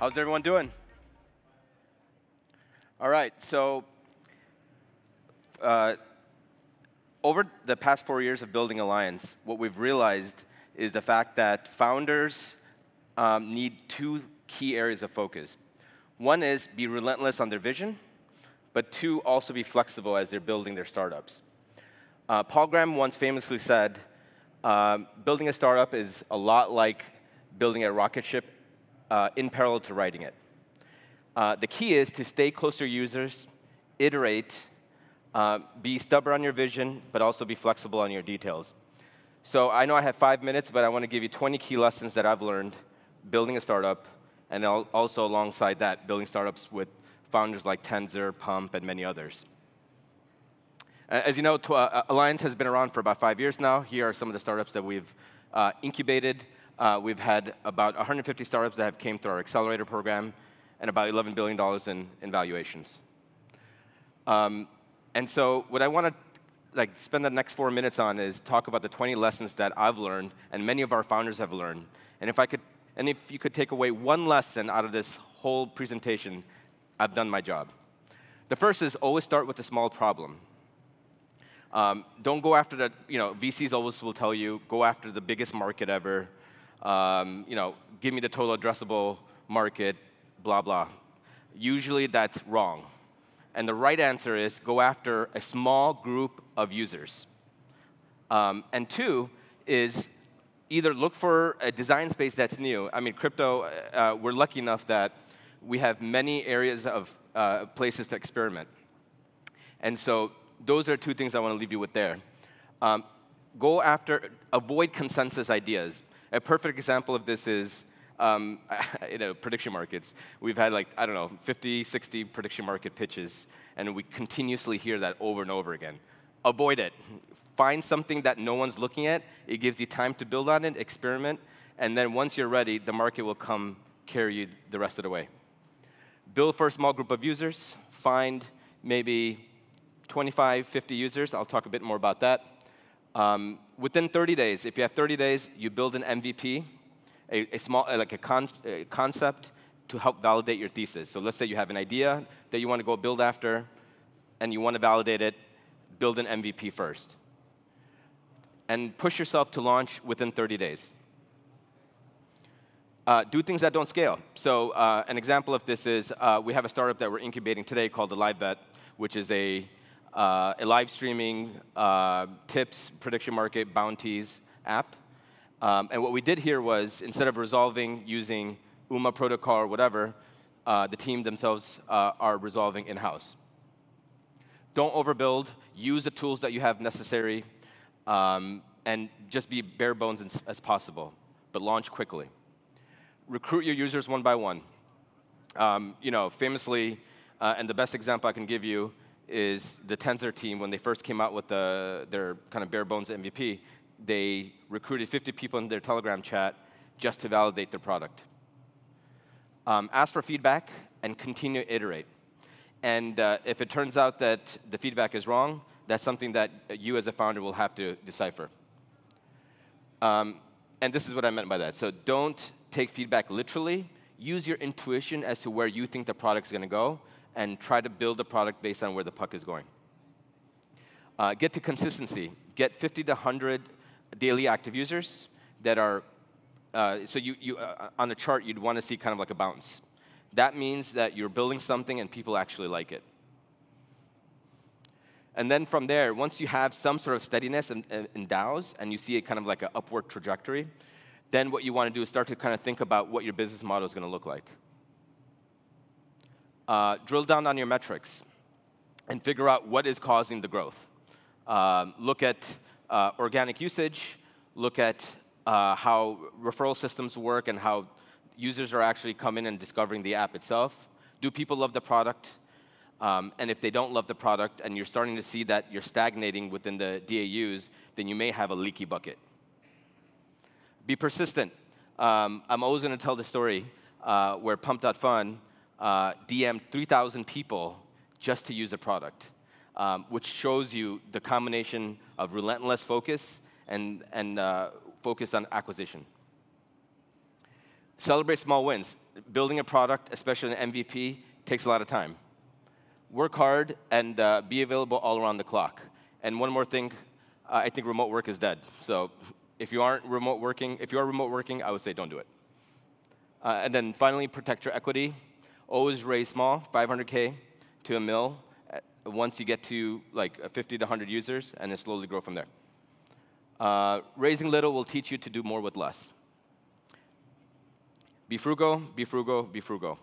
How's everyone doing? All right, so over the past 4 years of building Alliance, what we've realized is the fact that founders need two key areas of focus. One is be relentless on their vision, but two, also be flexible as they're building their startups. Paul Graham once famously said, building a startup is a lot like building a rocket ship in parallel to writing it. The key is to stay close to your users, iterate, be stubborn on your vision, but also be flexible on your details. So I know I have 5 minutes, but I want to give you 20 key lessons that I've learned building a startup, and also alongside that, building startups with founders like Tenzor, Pump, and many others. As you know, Alliance has been around for about 5 years now. Here are some of the startups that we've incubated. We've had about 150 startups that have came through our accelerator program, and about $11 billion in valuations. And so what I want to spend the next 4 minutes on is talk about the 20 lessons that I've learned and many of our founders have learned. And if you could take away one lesson out of this whole presentation, I've done my job. The first is always start with a small problem. Don't go after the, VCs always will tell you, go after the biggest market ever. Give me the total addressable market, blah, blah. Usually that's wrong. And the right answer is go after a small group of users. And two is either look for a design space that's new. I mean, crypto, we're lucky enough that we have many areas of places to experiment. And so those are two things I want to leave you with there. Avoid consensus ideas. A perfect example of this is prediction markets. We've had 50, 60 prediction market pitches, and we continuously hear that over and over again. Avoid it. Find something that no one's looking at. It gives you time to build on it, experiment, and then once you're ready, the market will come carry you the rest of the way. Build for a small group of users. Find maybe 25, 50 users. I'll talk a bit more about that. Within 30 days, if you have 30 days, you build an MVP, a concept to help validate your thesis. So let's say you have an idea that you want to go build after, and you want to validate it, build an MVP first. And push yourself to launch within 30 days. Do things that don't scale. So an example of this is we have a startup that we're incubating today called the Live Bet, which is a live streaming tips, prediction market, bounties app. And what we did here was, instead of resolving using UMA protocol or whatever, the team themselves are resolving in-house. Don't overbuild. Use the tools that you have necessary, and just be bare bones as possible, but launch quickly. Recruit your users one by one. Famously, and the best example I can give you is the Tenzor team. When they first came out with their kind of bare bones MVP, they recruited 50 people in their Telegram chat just to validate their product. Ask for feedback and continue to iterate. And if it turns out that the feedback is wrong, that's something that you as a founder will have to decipher. And this is what I meant by that. So don't take feedback literally. Use your intuition as to where you think the product's going to go, and try to build a product based on where the puck is going. Get to consistency. Get 50 to 100 daily active users that are, so on the chart, you'd want to see kind of like a bounce. That means that you're building something and people actually like it. And then from there, once you have some sort of steadiness in DAOs, and you see it kind of like an upward trajectory, then what you want to do is start to kind of think about what your business model is going to look like. Drill down on your metrics and figure out what is causing the growth. Look at organic usage, look at how referral systems work and how users are actually coming and discovering the app itself. Do people love the product? And if they don't love the product and you're starting to see that you're stagnating within the DAUs, then you may have a leaky bucket. Be persistent. I'm always going to tell the story where Pump.Fun DM'd 3,000 people just to use a product, which shows you the combination of relentless focus and focus on acquisition. Celebrate small wins. Building a product, especially an MVP, takes a lot of time. Work hard and be available all around the clock. And one more thing, I think remote work is dead. So if you are remote working, I would say don't do it. And then finally, protect your equity. Always raise small, 500K to $1 million. Once you get to like 50 to 100 users, and then slowly grow from there. Raising little will teach you to do more with less. Be frugal, be frugal, be frugal.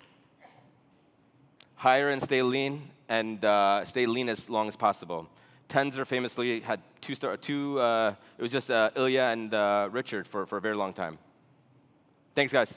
Hire and stay lean as long as possible. Tenzer famously had it was just Ilya and Richard for a very long time. Thanks, guys.